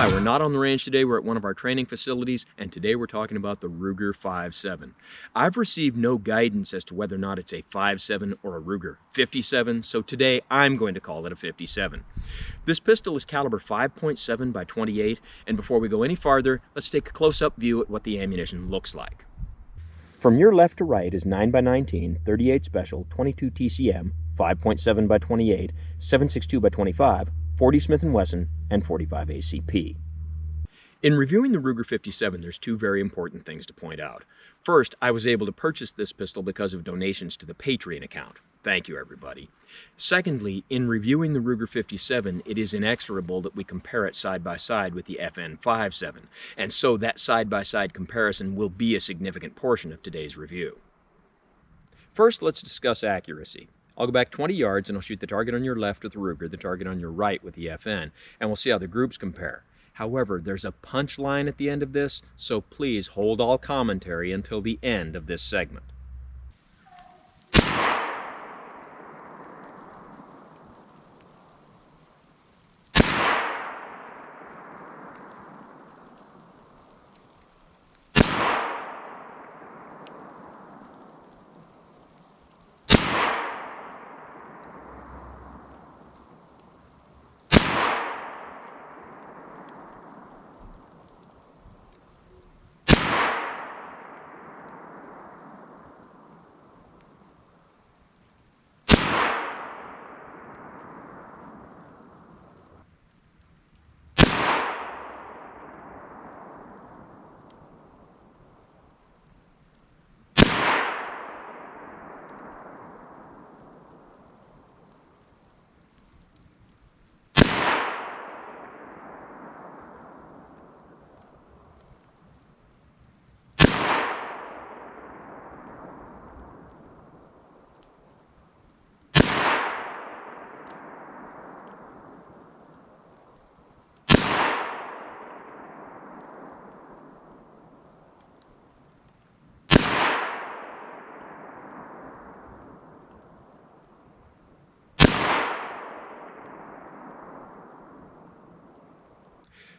Hi, we're not on the range today, we're at one of our training facilities, and today we're talking about the Ruger 5.7. I've received no guidance as to whether or not it's a 5.7 or a Ruger 57, so today I'm going to call it a 57. This pistol is caliber 5.7 by 28, and before we go any farther, let's take a close-up view at what the ammunition looks like. From your left to right is 9x19, 38 Special, 22 TCM, 5.7 by 28, 7.62 by 25, 40 Smith & Wesson, and 45 ACP. In reviewing the Ruger 57, there's two very important things to point out. First, I was able to purchase this pistol because of donations to the Patreon account. Thank you, everybody. Secondly, in reviewing the Ruger 57, it is inexorable that we compare it side by side with the FN FiveseveN, and so that side-by-side comparison will be a significant portion of today's review. First, let's discuss accuracy. I'll go back 20 yards and I'll shoot the target on your left with the Ruger, the target on your right with the FN, and we'll see how the groups compare. However, there's a punch line at the end of this, so please hold all commentary until the end of this segment.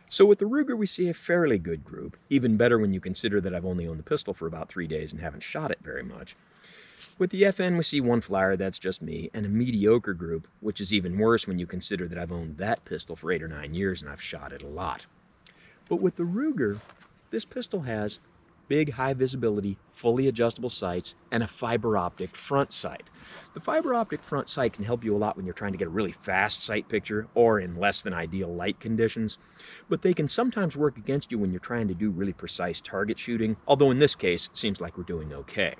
So with the Ruger, we see a fairly good group, even better when you consider that I've only owned the pistol for about 3 days and haven't shot it very much. With the FN, we see one flyer, that's just me, and a mediocre group, which is even worse when you consider that I've owned that pistol for 8 or 9 years and I've shot it a lot. But with the Ruger, this pistol has big, high visibility, fully adjustable sights, and a fiber optic front sight. The fiber optic front sight can help you a lot when you're trying to get a really fast sight picture or in less than ideal light conditions, but they can sometimes work against you when you're trying to do really precise target shooting, although in this case, it seems like we're doing okay.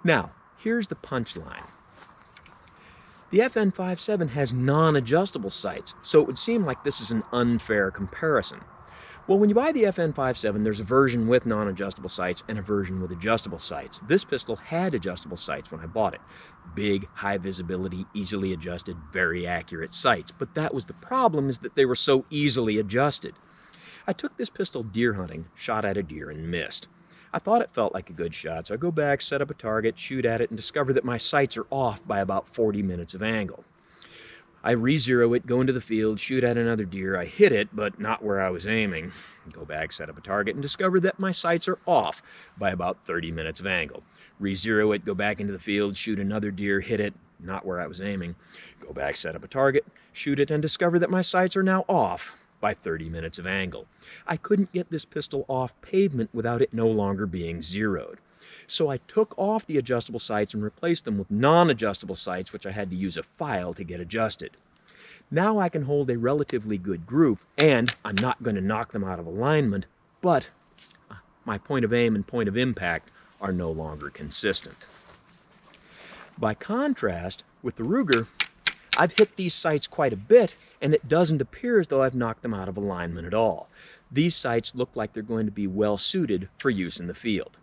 Now, here's the punchline. The FN FiveseveN has non-adjustable sights, so it would seem like this is an unfair comparison. Well, when you buy the FN FiveseveN, there's a version with non-adjustable sights and a version with adjustable sights. This pistol had adjustable sights when I bought it. Big, high visibility, easily adjusted, very accurate sights. But that was the problem, is that they were so easily adjusted. I took this pistol deer hunting, shot at a deer, and missed. I thought it felt like a good shot, so I go back, set up a target, shoot at it, and discover that my sights are off by about 40 minutes of angle. I re-zero it, go into the field, shoot at another deer. I hit it, but not where I was aiming. Go back, set up a target, and discover that my sights are off by about 30 minutes of angle. Re-zero it, go back into the field, shoot another deer, hit it, not where I was aiming. Go back, set up a target, shoot it, and discover that my sights are now off by 30 minutes of angle. I couldn't get this pistol off pavement without it no longer being zeroed. So I took off the adjustable sights and replaced them with non-adjustable sights, which I had to use a file to get adjusted. Now I can hold a relatively good group, and I'm not going to knock them out of alignment, but my point of aim and point of impact are no longer consistent. By contrast, with the Ruger, I've hit these sights quite a bit, and it doesn't appear as though I've knocked them out of alignment at all. These sights look like they're going to be well suited for use in the field.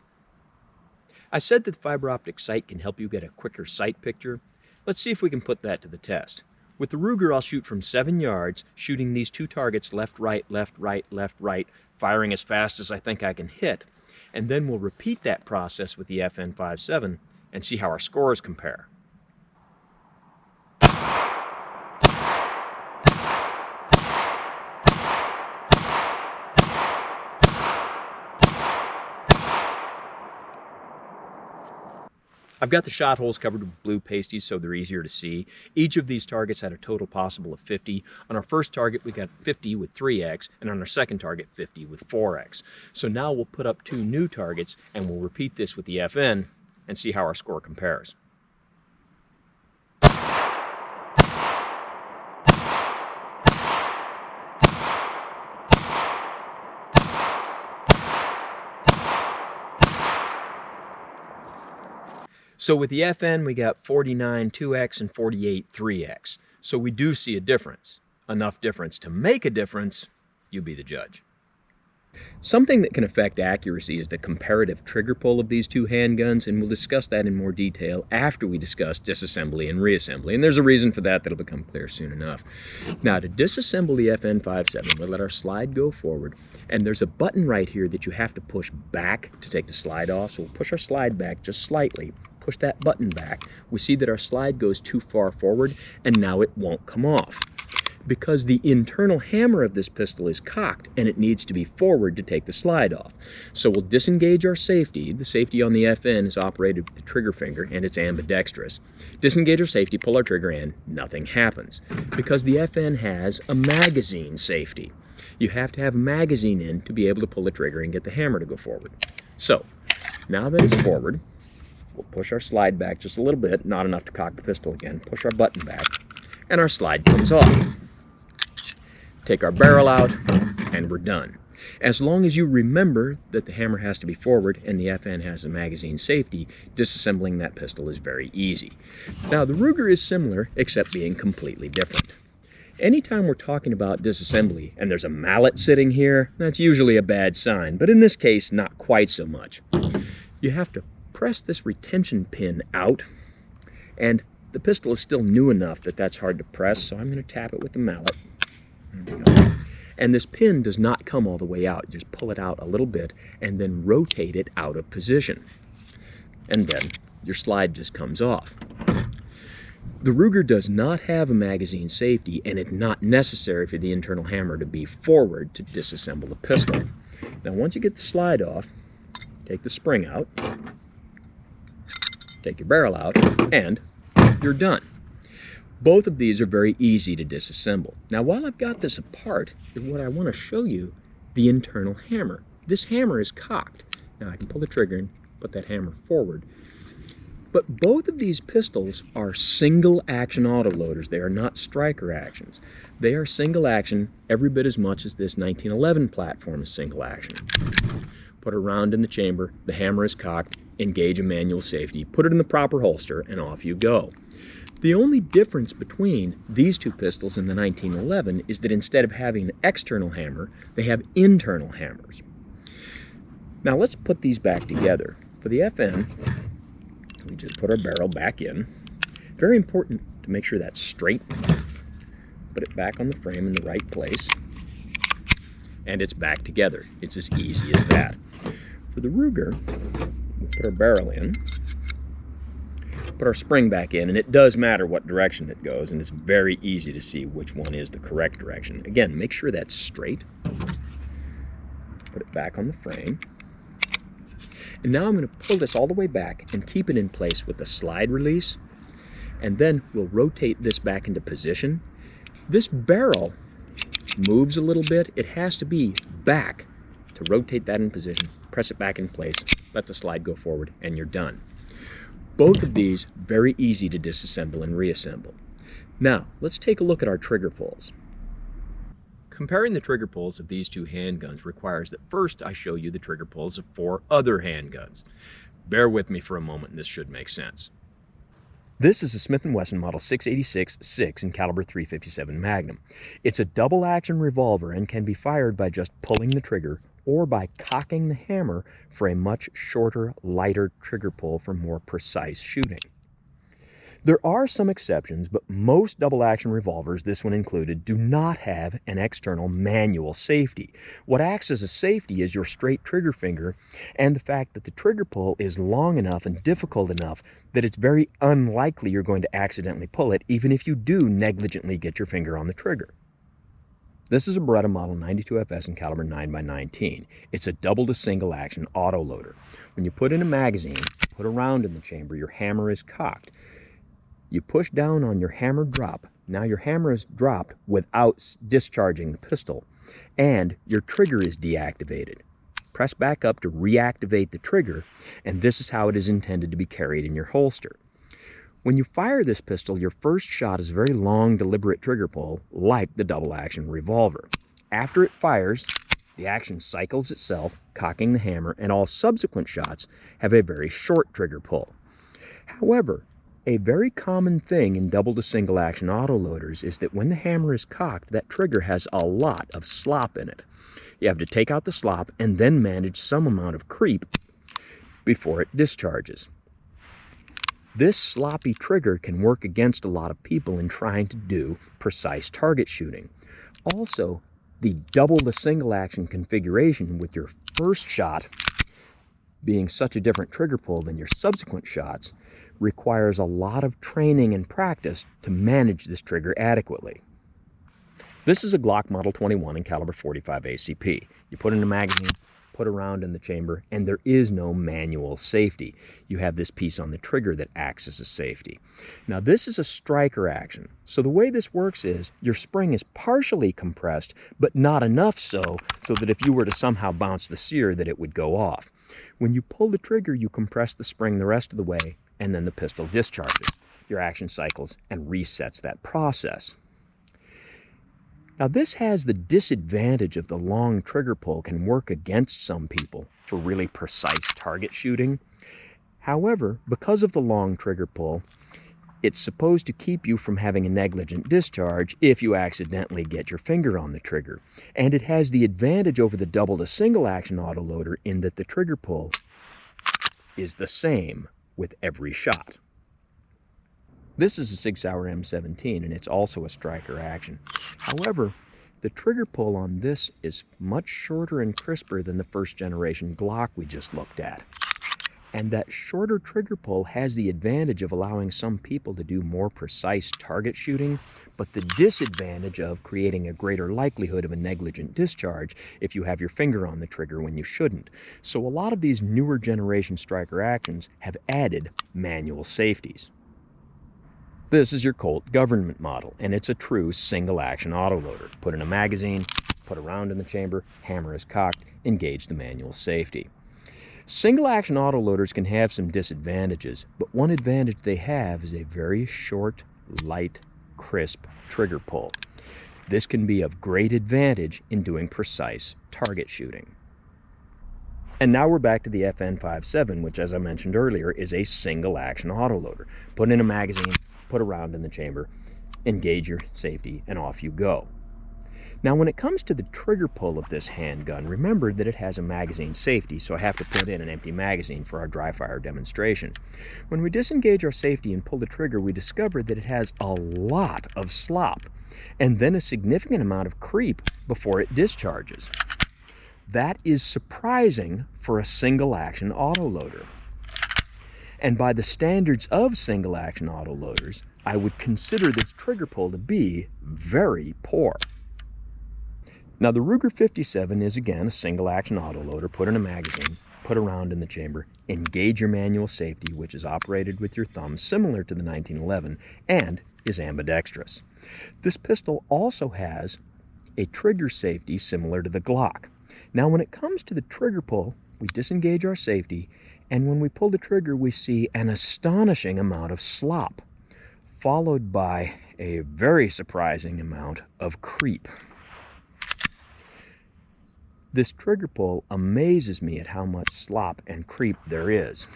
I said that the fiber optic sight can help you get a quicker sight picture. Let's see if we can put that to the test. With the Ruger, I'll shoot from 7 yards, shooting these two targets left, right, left, right, left, right, firing as fast as I think I can hit. And then we'll repeat that process with the FN FiveseveN and see how our scores compare. I've got the shot holes covered with blue pasties so they're easier to see. Each of these targets had a total possible of 50. On our first target, we got 50 with 3x, and on our second target, 50 with 4x. So now we'll put up 2 new targets, and we'll repeat this with the FN and see how our score compares. So with the FN, we got 49 2x and 48 3x. So we do see a difference. Enough difference to make a difference. You be the judge. Something that can affect accuracy is the comparative trigger pull of these two handguns, and we'll discuss that in more detail after we discuss disassembly and reassembly. And there's a reason for that that'll become clear soon enough. Now, to disassemble the FN FiveseveN, we'll let our slide go forward, and there's a button right here that you have to push back to take the slide off. So we'll push our slide back just slightly. Push that button back. We see that our slide goes too far forward, and now it won't come off, because the internal hammer of this pistol is cocked and it needs to be forward to take the slide off. So we'll disengage our safety. The safety on the FN is operated with the trigger finger and it's ambidextrous. Disengage our safety, pull our trigger, and nothing happens, because the FN has a magazine safety. You have to have a magazine in to be able to pull the trigger and get the hammer to go forward. So now that it's forward, we'll push our slide back just a little bit, not enough to cock the pistol again, push our button back, and our slide comes off. Take our barrel out, and we're done. As long as you remember that the hammer has to be forward and the FN has a magazine safety, disassembling that pistol is very easy. Now, the Ruger is similar, except being completely different. Anytime we're talking about disassembly and there's a mallet sitting here, that's usually a bad sign, but in this case, not quite so much. You have to press this retention pin out, and the pistol is still new enough that that's hard to press, so I'm going to tap it with the mallet. There we go. And this pin does not come all the way out. You just pull it out a little bit and then rotate it out of position. And then your slide just comes off. The Ruger does not have a magazine safety, and it's not necessary for the internal hammer to be forward to disassemble the pistol. Now, once you get the slide off, take the spring out, take your barrel out, and you're done. Both of these are very easy to disassemble. Now, while I've got this apart, what I want to show you, the internal hammer. This hammer is cocked. Now, I can pull the trigger and put that hammer forward. But both of these pistols are single action autoloaders. They are not striker actions. They are single action every bit as much as this 1911 platform is single action. Put a round in the chamber, the hammer is cocked, engage a manual safety, put it in the proper holster, and off you go. The only difference between these two pistols and the 1911 is that instead of having an external hammer, they have internal hammers. Now let's put these back together. For the FN, we just put our barrel back in. Very important to make sure that's straight. Put it back on the frame in the right place. And it's back together. It's as easy as that. For the Ruger, we put our barrel in, put our spring back in, and it does matter what direction it goes, and it's very easy to see which one is the correct direction. Again, make sure that's straight. Put it back on the frame. And now I'm going to pull this all the way back and keep it in place with the slide release, and then we'll rotate this back into position. This barrel moves a little bit. It has to be back to rotate that in position, press it back in place, let the slide go forward, and you're done. Both of these very easy to disassemble and reassemble. Now, let's take a look at our trigger pulls. Comparing the trigger pulls of these two handguns requires that first I show you the trigger pulls of 4 other handguns. Bear with me for a moment and this should make sense. This is a Smith & Wesson Model 686-6 in caliber .357 Magnum. It's a double-action revolver and can be fired by just pulling the trigger or by cocking the hammer for a much shorter, lighter trigger pull for more precise shooting. There are some exceptions, but most double-action revolvers, this one included, do not have an external manual safety. What acts as a safety is your straight trigger finger and the fact that the trigger pull is long enough and difficult enough that it's very unlikely you're going to accidentally pull it, even if you do negligently get your finger on the trigger. This is a Beretta Model 92FS in caliber 9x19. It's a double to single action auto loader. When you put in a magazine, put a round in the chamber, your hammer is cocked. You push down on your hammer drop. Now your hammer is dropped without discharging the pistol, and your trigger is deactivated. Press back up to reactivate the trigger, and this is how it is intended to be carried in your holster. When you fire this pistol, your first shot is a very long, deliberate trigger pull, like the double-action revolver. After it fires, the action cycles itself, cocking the hammer, and all subsequent shots have a very short trigger pull. However, a very common thing in double to single action autoloaders is that when the hammer is cocked, that trigger has a lot of slop in it. You have to take out the slop and then manage some amount of creep before it discharges. This sloppy trigger can work against a lot of people in trying to do precise target shooting. Also, the double to single action configuration with your first shot being such a different trigger pull than your subsequent shots requires a lot of training and practice to manage this trigger adequately. This is a Glock Model 21 in caliber 45 ACP. You put in a magazine, put a round in the chamber, and there is no manual safety. You have this piece on the trigger that acts as a safety. Now this is a striker action. So the way this works is your spring is partially compressed, but not enough so that if you were to somehow bounce the sear that it would go off. When you pull the trigger, you compress the spring the rest of the way, and then the pistol discharges. Your action cycles and resets that process. Now this has the disadvantage of the long trigger pull can work against some people for really precise target shooting. However, because of the long trigger pull, it's supposed to keep you from having a negligent discharge if you accidentally get your finger on the trigger. And it has the advantage over the double to single action autoloader in that the trigger pull is the same with every shot. This is a SIG Sauer M17 and it's also a striker action. However, the trigger pull on this is much shorter and crisper than the first generation Glock we just looked at. And that shorter trigger pull has the advantage of allowing some people to do more precise target shooting, but the disadvantage of creating a greater likelihood of a negligent discharge if you have your finger on the trigger when you shouldn't. So a lot of these newer generation striker actions have added manual safeties. This is your Colt government model, and it's a true single action autoloader. Put in a magazine, put a round in the chamber, hammer is cocked, engage the manual safety. Single action autoloaders can have some disadvantages, but one advantage they have is a very short, light, crisp trigger pull. This can be of great advantage in doing precise target shooting. And now we're back to the FN FiveseveN, which, as I mentioned earlier, is a single action autoloader. Put in a magazine, put a round in the chamber, engage your safety, and off you go. Now when it comes to the trigger pull of this handgun, remember that it has a magazine safety, so I have to put in an empty magazine for our dry fire demonstration. When we disengage our safety and pull the trigger, we discover that it has a lot of slop, and then a significant amount of creep before it discharges. That is surprising for a single action autoloader. And by the standards of single action autoloaders, I would consider this trigger pull to be very poor. Now the Ruger 57 is again a single action autoloader. Put in a magazine, put a round in the chamber, engage your manual safety, which is operated with your thumb similar to the 1911 and is ambidextrous. This pistol also has a trigger safety similar to the Glock. Now when it comes to the trigger pull, we disengage our safety, and when we pull the trigger we see an astonishing amount of slop, followed by a very surprising amount of creep. This trigger pull amazes me at how much slop and creep there is.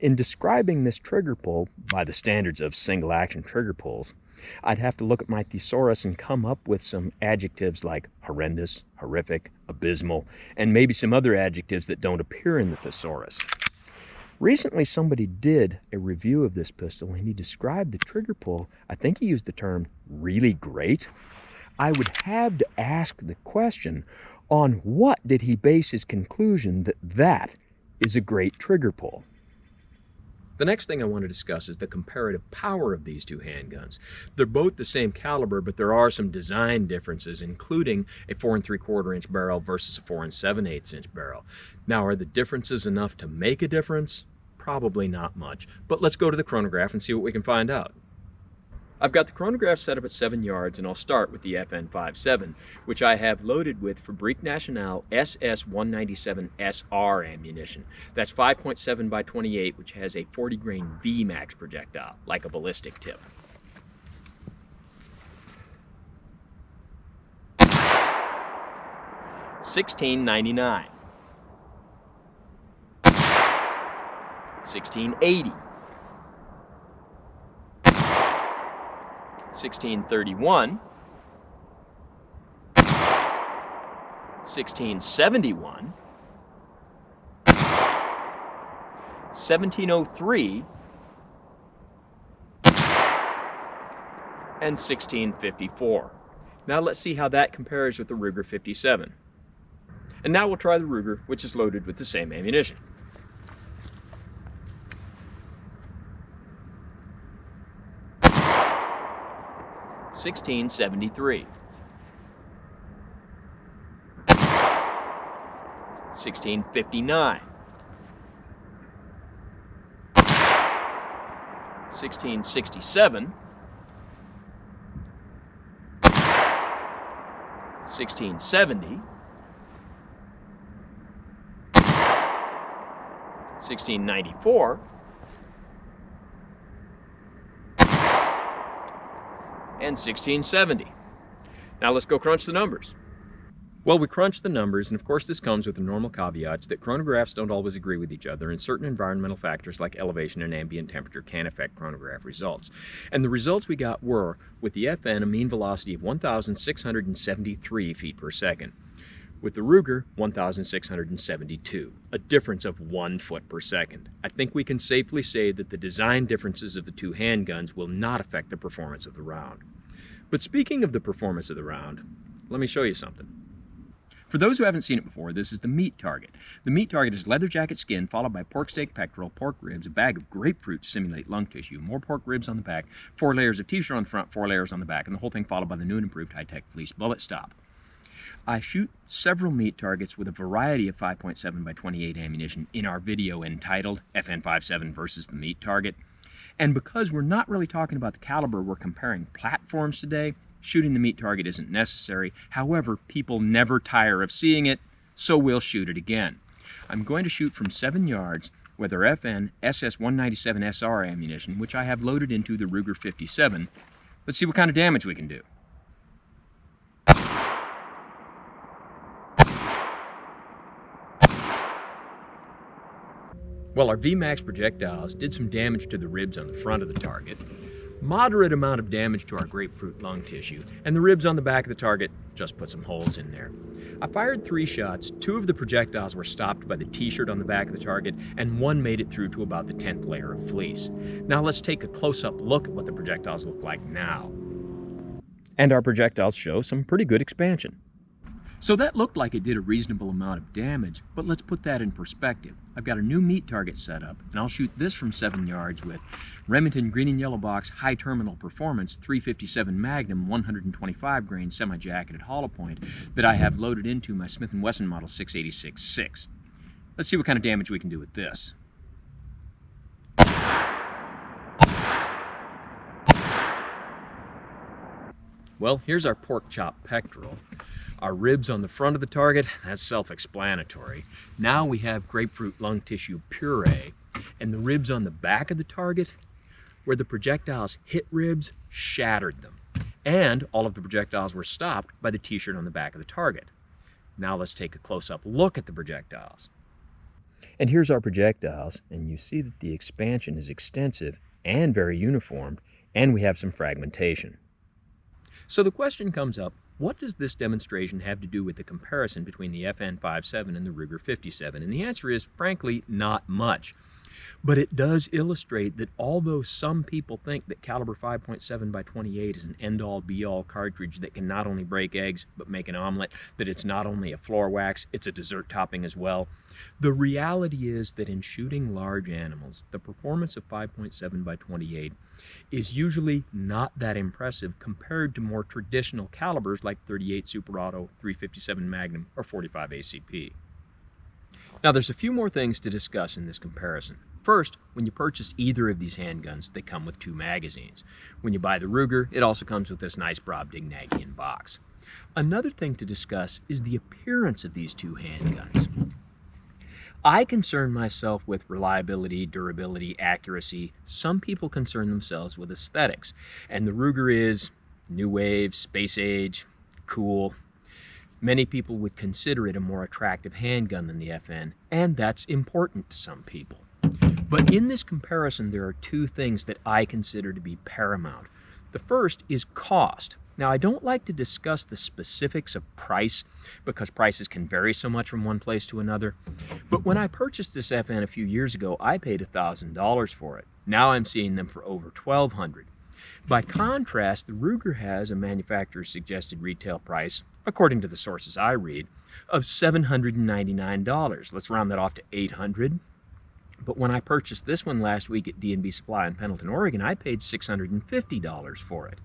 In describing this trigger pull by the standards of single action trigger pulls, I'd have to look at my thesaurus and come up with some adjectives like horrendous, horrific, abysmal, and maybe some other adjectives that don't appear in the thesaurus. Recently somebody did a review of this pistol and he described the trigger pull, I think he used the term really great. I would have to ask the question, on what did he base his conclusion that that is a great trigger pull? The next thing I want to discuss is the comparative power of these two handguns. They're both the same caliber, but there are some design differences, including a 4 3/4 inch barrel versus a 4 7/8 inch barrel. Now, are the differences enough to make a difference? Probably not much, but let's go to the chronograph and see what we can find out. I've got the chronograph set up at 7 yards, and I'll start with the FN FiveseveN, which I have loaded with Fabrique Nationale SS197 SR ammunition. That's 5.7 by 28, which has a 40 grain VMAX projectile, like a ballistic tip. $16.99, $16.80, $16.31, $16.71, $17.03, and $16.54. Now let's see how that compares with the Ruger 57. And now we'll try the Ruger, which is loaded with the same ammunition. $16.73, $16.59, $16.67, $16.70, $16.94, and $16.70. Now let's go crunch the numbers. Well, we crunched the numbers, and of course this comes with the normal caveats that chronographs don't always agree with each other, and certain environmental factors like elevation and ambient temperature can affect chronograph results. And the results we got were, with the FN, a mean velocity of 1,673 feet per second. With the Ruger, 1,672, a difference of 1 foot per second. I think we can safely say that the design differences of the two handguns will not affect the performance of the round. But speaking of the performance of the round, let me show you something. For those who haven't seen it before, this is the meat target. The meat target is leather jacket skin, followed by pork steak pectoral, pork ribs, a bag of grapefruit to simulate lung tissue, more pork ribs on the back, 4 layers of t-shirt on the front, 4 layers on the back, and the whole thing followed by the new and improved high-tech fleece bullet stop. I shoot several meat targets with a variety of 5.7 by 28 ammunition in our video entitled FN FiveseveN versus the meat target. And because we're not really talking about the caliber, we're comparing platforms today, shooting the meat target isn't necessary. However, people never tire of seeing it, so we'll shoot it again. I'm going to shoot from 7 yards with our FN SS197 SR ammunition, which I have loaded into the Ruger 57. Let's see what kind of damage we can do. Well, our VMAX projectiles did some damage to the ribs on the front of the target, moderate amount of damage to our grapefruit lung tissue, and the ribs on the back of the target just put some holes in there. I fired 3 shots. 2 of the projectiles were stopped by the t-shirt on the back of the target, and 1 made it through to about the 10th layer of fleece. Now let's take a close-up look at what the projectiles look like now. And our projectiles show some pretty good expansion. So that looked like it did a reasonable amount of damage, but let's put that in perspective. I've got a new meat target set up, and I'll shoot this from 7 yards with Remington green and yellow box high terminal performance 357 Magnum 125 grain semi-jacketed hollow point that I have loaded into my Smith & Wesson model 686-6. Let's see what kind of damage we can do with this. Well, here's our pork chop pectoral. Our ribs on the front of the target, that's self-explanatory. Now we have grapefruit lung tissue puree, and the ribs on the back of the target, where the projectiles hit ribs, shattered them. And all of the projectiles were stopped by the t-shirt on the back of the target. Now let's take a close-up look at the projectiles. And here's our projectiles, and you see that the expansion is extensive and very uniform, and we have some fragmentation. So the question comes up, what does this demonstration have to do with the comparison between the FN FiveseveN and the Ruger 57? And the answer is, frankly, not much. But it does illustrate that although some people think that caliber 5.7 by 28 is an end-all be-all cartridge that can not only break eggs but make an omelet, that it's not only a floor wax, it's a dessert topping as well, the reality is that in shooting large animals, the performance of 5.7 by 28 is usually not that impressive compared to more traditional calibers like 38 Super Auto, 357 Magnum, or 45 ACP. Now there's a few more things to discuss in this comparison. First, when you purchase either of these handguns, they come with 2 magazines. When you buy the Ruger, it also comes with this nice Brobdingnagian box. Another thing to discuss is the appearance of these 2 handguns. I concern myself with reliability, durability, accuracy. Some people concern themselves with aesthetics, and the Ruger is new wave, space age, cool. Many people would consider it a more attractive handgun than the FN, and that's important to some people. But in this comparison, there are 2 things that I consider to be paramount. The first is cost. Now, I don't like to discuss the specifics of price because prices can vary so much from one place to another. But when I purchased this FN a few years ago, I paid $1,000 for it. Now I'm seeing them for over $1,200. By contrast, the Ruger has a manufacturer's suggested retail price, according to the sources I read, of $799. Let's round that off to $800. But when I purchased this one last week at D&B Supply in Pendleton, Oregon, I paid $650 for it.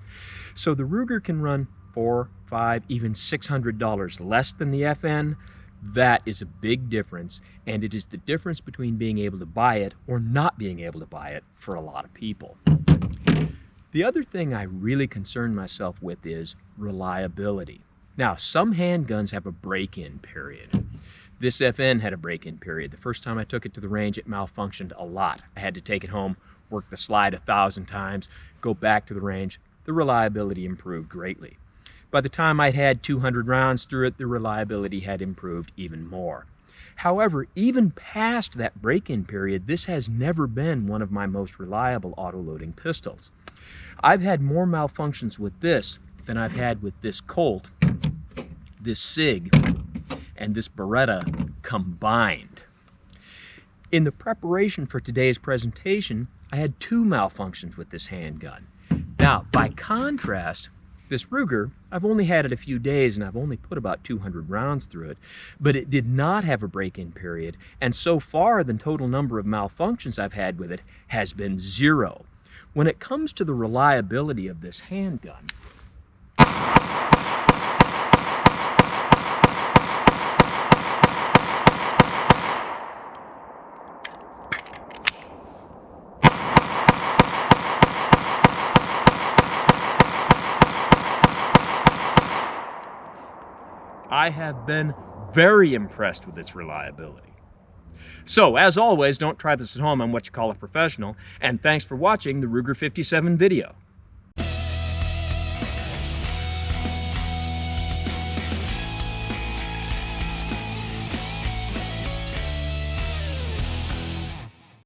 So the Ruger can run $400, $500, even $600 less than the FN. That is a big difference, and it is the difference between being able to buy it or not being able to buy it for a lot of people. The other thing I really concern myself with is reliability. Now, some handguns have a break-in period. This FN had a break-in period. The first time I took it to the range, it malfunctioned a lot. I had to take it home, work the slide 1,000 times, go back to the range. The reliability improved greatly. By the time I'd had 200 rounds through it, the reliability had improved even more. However, even past that break-in period, this has never been one of my most reliable auto-loading pistols. I've had more malfunctions with this than I've had with this Colt, this SIG, and this Beretta combined. In the preparation for today's presentation, I had 2 malfunctions with this handgun. Now, by contrast, this Ruger, I've only had it a few days and I've only put about 200 rounds through it, but it did not have a break-in period, and so far the total number of malfunctions I've had with it has been 0. When it comes to the reliability of this handgun, I have been very impressed with its reliability. So, as always, don't try this at home. I'm what you call a professional, and thanks for watching the Ruger 57 video.